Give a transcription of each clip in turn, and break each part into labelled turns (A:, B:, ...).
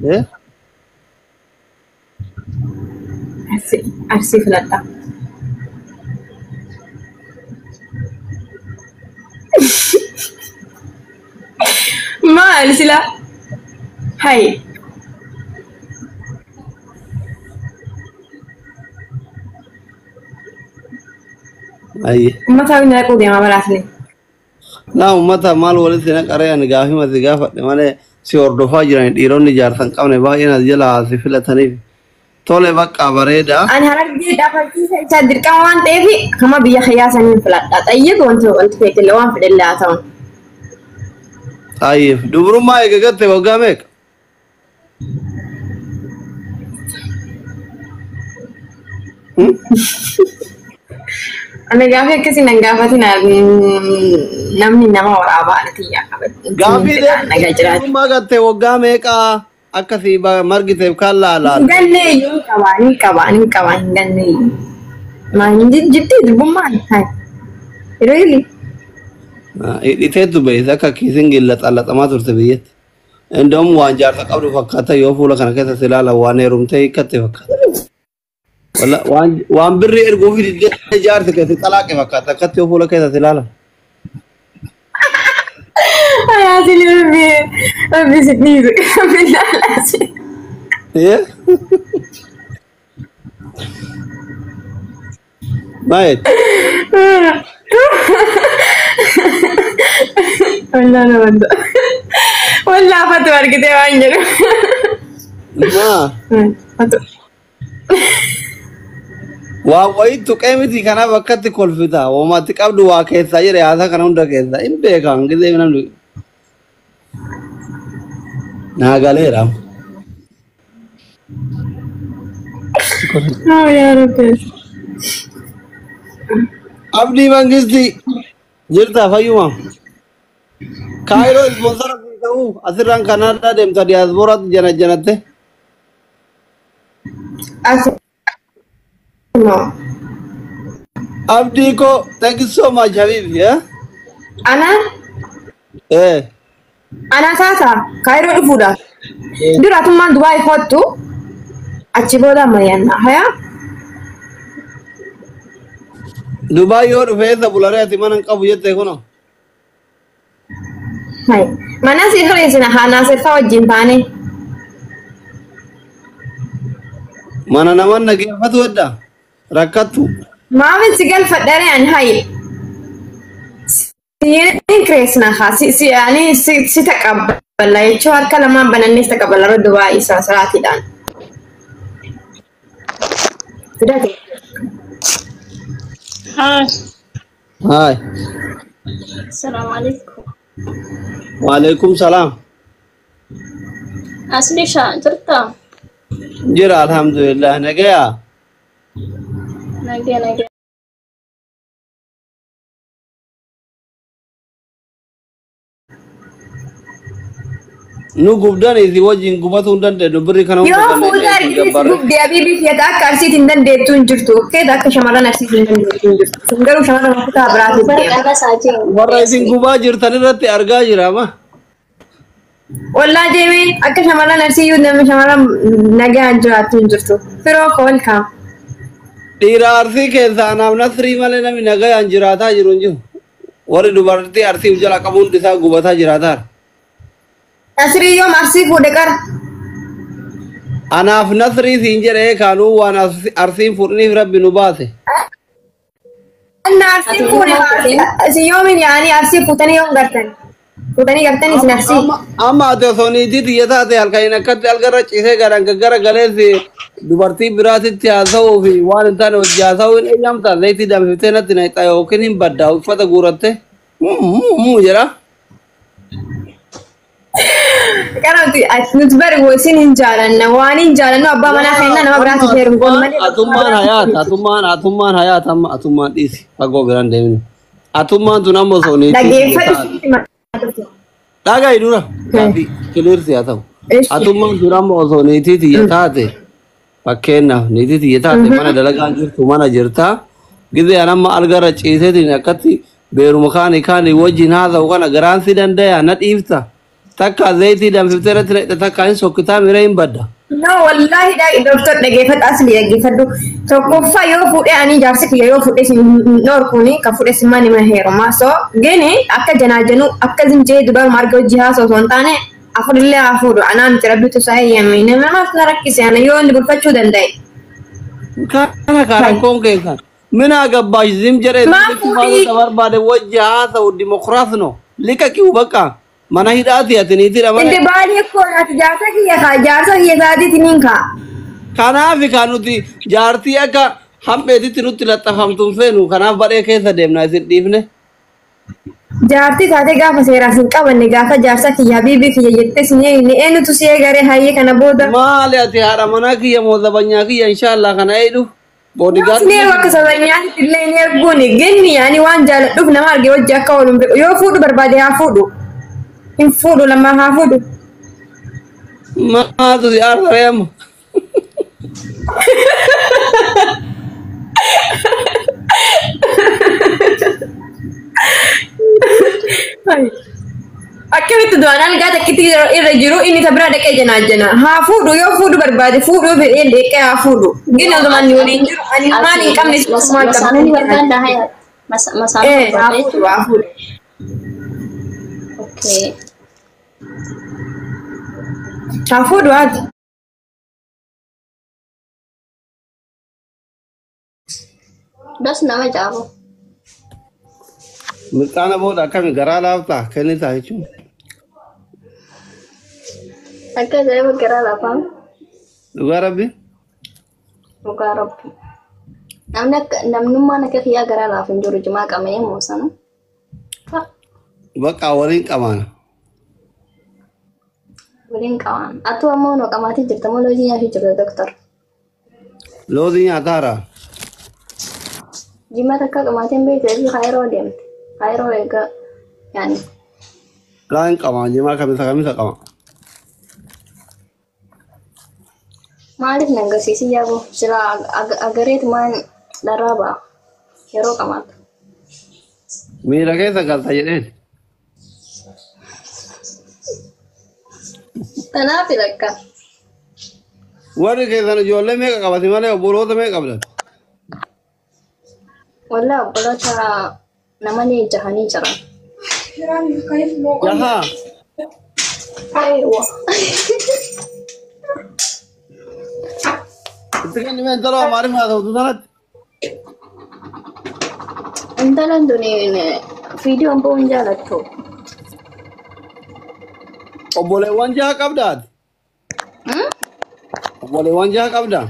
A: إيه
B: أرسي فلتا ما أرسي لا هاي
A: أي
B: ما تاوين لكو دي ما براسني
A: لا ummata maal walitti naqareen gaafima gaafadhe malee si hordofaa jiran dhiironni jaarsan qabne baay'een as jala si filataniif tole bakka bareeda
B: أنا هرجع دافعتي سأجدر كمان تبي كم بيا خياسا من فلتا طيب وانت فيك اللي وان في الله تون
A: ayif dubrummaa eegagatte waggaa meeqa
B: أنا قافي كسي نقافتي نمني نما ورابا نتيجة
A: gaafii dubrummaa gatte waggaa meeqa akkasii margiteef kan laalaan
B: ganne yung kawan ganne ma hindi jitti dubumman hai really
A: iteetu beeysa akka kiisin gillaxallaxamaa turte biyyatti indoomu waan jaarsa qabdu fakkaata yoo fuula kana keessa silaala waan heerumtee hiikkatte fakkaata waan birrii erguufi diddee jaarsi keessa xalaaqe fakkaata akkatti yoo fuula keessa silaala
B: ayati lebih sendiri
A: iya baik
B: Wallah apa tuh hari kita wajar.
A: nah waa wayitu qeemiti kana bakkatti kolfita wamatti qabdu waa keessa jire haasa kana hunda keessa hin beekan gizee namni naagaleera
B: Oh ya Rabbi.
A: abdi mangisti jirta fayyuma kaayiroo sponsora ta'u asirraan kanadaa deemta diyaasporaatti janatte
B: No.
A: abdi ko thank you so much habib yeah
B: Ana sasa Cairo dufuda. Dura tumman Dubai hottu achi boda mayanna haya.
A: dubai yoo dhufeessa bulareeti manan qabu jette kuno
B: Hai. Mana si hresina hana sefa wajjin taane.
A: mana naman nageeffatu wadda rakkattu
B: Maafin sigal fadhare an hai. Siyan kresna ha si yani si taqabbala jechuun harka lamaan banannees taqabbala Dubai isa salaatiidhaan. Fidate.
A: hai
C: Assalamualaikum.
A: waalaikum salaam
C: Asli Syah, cerita.
A: jira alhamdulillah nagaya
C: Nage.
A: nu gubdan isi wajjin gubatu hundaan de birri kana
B: Yoo fuula argite gubdee abiibii fi akka arsiitiin dandeettu hin jirtu. Keessa akka shamarran arsiitiin dandeettu hin jirtu. Sun garuu shamarran kutaa biraatu deema.
C: Apa saja.
A: warra isin gubaa jirtan irratti argaa jira ma
B: Wallaa deemee akka shamarran arsiiyyuu nama shamarran nagaan jiraattu hin jirtu. Firoo koolkaa.
A: dhiira arsii keessaa naaf nasrii malee namni nagayaan jiraataa jiru hin jiru warri dubartii arsii jala qabu hundi isaa gubataa jiraataa
B: Nasrii yoom arsii fuudhe qara.
A: anaaf nasrii siin jedhee kaanuu waan arsiin fuudhiniif rabbi nu baase
B: Anna arsii fuudhe isin yoomin yaanii arsii fuutanii yoom gartan. Fuutanii gartanii isin arsii.
A: amma ati osoo niitii xiyya taate halkaniin akkatti algarra ciisee gara galeessi dubartii biraatitti haasa'uu fi waan hin taane hojii haasa'uu hin eeyyamta zayitii danfiftee natti naqxa yookiin hin baddaa uffata guuratte jedha
B: Kanatti nuti bari isin hin jaalanna waan hin jaalannu abbaa manaa kennaa nama biraatti heeruun goonu malee.
A: atummaan hayaata amma atummaan dhiisi fagoo biraan deemini atummaan tun amma osoo niitii
B: Dhaggeeffadhu.
A: dhaga'i dura kiliirsi haa ta'u atummaan tun amma osoo niitii xiyya taate fakkeenyaaf niitii xiyya taate mana dalagaa jirtu mana jirtaa gizee amma algarra ciiseetiin akkatti beeruma kaanii wajjin haasa'u kana garaan si dandayaa na dhiifta takka zayti danfiftee irratti naqxe takka hin sokkitaa mira hin badda.
B: No, wallahi da doktor dhaggeeffadhu asli dhaggeeffadhu. Tokkoffaa yoo fuudhee ani jaarsi kiyya yoo fuudhee sin noorkuuni kan fuudhee sin mani ma heeruma. So gini akka janaajanu akka zinjee dubaa marga hojii haasoo osoo hin taane afurillee haa fuudhu. Anaan itti rabbitu isaa eeyyame. Namaaf na rakkise ana yoo inni bulfachuu danda'e.
A: Kana rakkoon keessan. Mina gabbash zim jedhee zimti barbaade wajji haasa'u dimokiraasno lika kiu bakka. Mana hidhaati ati niiti dha
B: Inde baay'ee koolaati jaarsa kiyya isaatiitiin hin kaa.
A: Kanaaf kan nuti jaartii akka hambeetitti nutti laxxafamtuun feenu kanaaf badhee keessa deemna isin dhiifne.
B: Jaartii taatee gaafa seeraas hin qabanne gaafa jaarsa kiyya biibii kiyya jettees ni eenyutu si eegaree hayyee kana booda.
A: Maali ati haadha manaa kiyya moo zabanyaa kiyya inshaallah kana eedhu.
B: Ni wakka sabanyaatti illee ni erguuni genni yaani waan jaaladhuuf nama arge wajji akka ooluun beeku yoo fuudhu barbaade haa fuudhu. Hin fuudhu lama haa fuudhu.
A: Maatu si aarsareemu.
B: Akkamitti du'aan gaa takkitti irra jiru inni tabira dhaqee janaajjana. Haa fuudhu yoo fuudhu barbaade fuudhuu fedhee deeqee haa fuudhu. Gina zumaan waliin jiru ani maal hin qabne suusumaa qabne. Haa fuudhu haa fuudhu.
C: Okay.
B: Haa fuudhu haati.
C: Bas nama jaabu.
A: Mirqaana booda akkami garaa laaftaa kennitaa jechuun.
C: Akka ajaa'iba garaa laafaa.
A: Dhugaa rabbi.
C: Dhugaa rabbi. Namnummaan akka kiyyaa garaa laafu hin jiru jimaa qabee moo sana.
A: Bakka waliin qabaana.
C: Waliin qabaan. Atu ammoo no qamaatii jirta moo loojii nyaatii jirta doktor.
A: Loozii nyaataara.
C: Jimaa takka qamaatiin beekte fi kaayiroo deemte. Kaayiroo eega yaani.
A: Laan qabaa jimaa kamisa qaba.
C: Maaliif nangarsiisii yaaboo sila agareetu maan dharraa ba'a yeroo qamaatu.
A: Miira keessa galta jedheen.
C: Kanaaf lakka.
A: Warri keessan ijoollee meeqa qabati malee obboloota meeqa qabdan?
C: Walaa obboloota namanii jahanii jiran.
A: Jahaa.
C: Aywa.
A: Itti kan dhimeen taloo maaliif haa ta'utu sanatti?
C: Intalan duniin viidiyoon bo'uun jaalattu.
A: Obboleewwan jaha qabdaati? Obboleewwan jaha qabdaa?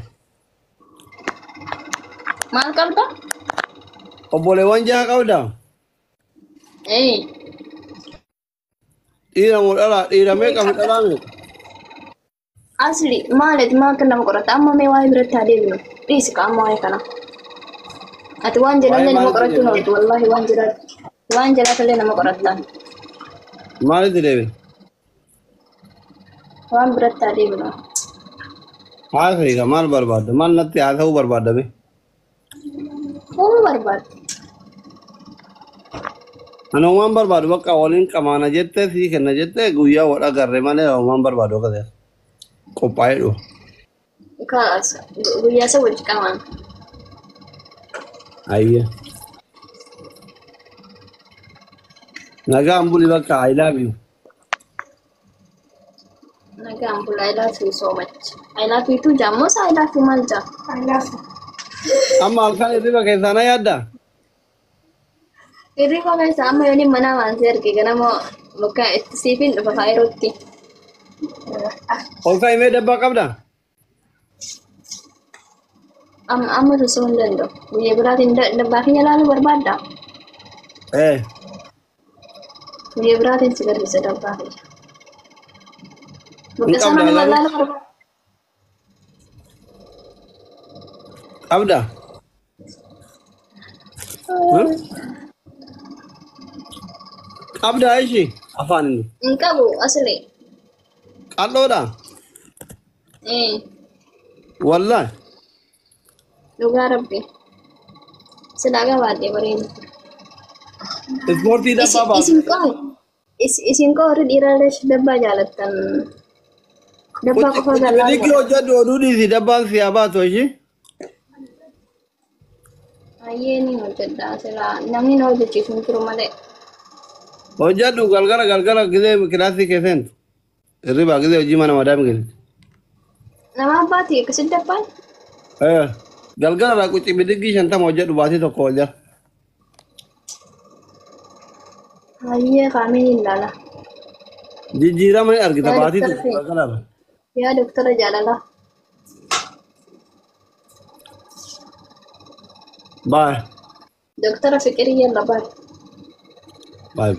C: Maal qabda?
A: Obboleewwan jaha qabdaa? Dhiira moo dhalaa? Dhiira meeqa fi dhalaa meeqa?
C: Asli maalit maa kan nama qorata amma mee waa'ee biratti haa deebinu dhiisi ka amma waa'ee kana. Ati waan jedhallee nama qorachuu nooltu wallaahi waan jedhatallee nama qorattaan.
A: Maalitti deebin?
C: Waan biratti haa deebinu.
A: Haa ta'e maal barbaadda? Maal natti haa ta'uu barbaadda bee?
C: Waan barbaadde?
A: Ani waan barbaadu bakka waliin qamaana jettee fi kenna jettee guyyaa wal agarre malee waan barbaadu akka ta'e. Qophaa'ee dhufu.
C: Kaas guyyaa isa wajji qaban.
A: Ayya. Nagaan buli bakka I love you.
C: Nagaan buli I love you so much. I love you too jammoo I love you maal jaa? I love you.
A: Amma halkan hirriba keessaa na yaaddaa?
C: Hirriba keessaa amma yooniin mana waan si arge ganama bakka itti siifin dhufa kaayirootti.
A: Olka imee dabbaa qabdaa?
C: Amma susuu hin danda'u. Guyyaa biraatiin dabbaa keenya ilaaluu barbaadda? Guyyaa biraatiin si garbiisa dabbaa keenya. Bakka sana nama ilaaluu barbaadda?
A: Qabdaa? Qabdaa ishii? Afaan inni.
C: Hin qabu asli.
A: Qal'oodha? Wallahi.
C: Dhugaa rabbi. Silaa gabaadhee bareedu.
A: Ispoortii dabbaa baatu.
C: Isin qabu. isin koo warri dhiiraalee dabbaa jaalattan dabbaa qofa
A: Bidiki
C: galaanaa.
A: hojjedhu oduu dhiisi dabbaan siyaa baatu ishii.
C: Ayyee ni hojjedha silaa namni na hojjechiisu hin jiru malee.
A: Hojjedhu galgala gizee kilaasii keesseentu. Hirribaa gizee hojii mana madaami keessatti.
C: Nama abbaati akkasitti dabbaan.
A: Galgala irraa qucci bidiki 50 hojjedhu baatii tokko ol jala.
C: Ayyee qaameen ilaala.
A: Jijjiirama ni argita baatii tokko galgala irra.
C: Yaa doktara jaalalaa.
A: Bye.
C: Doktara fiqirii yalla baay.
A: Bye.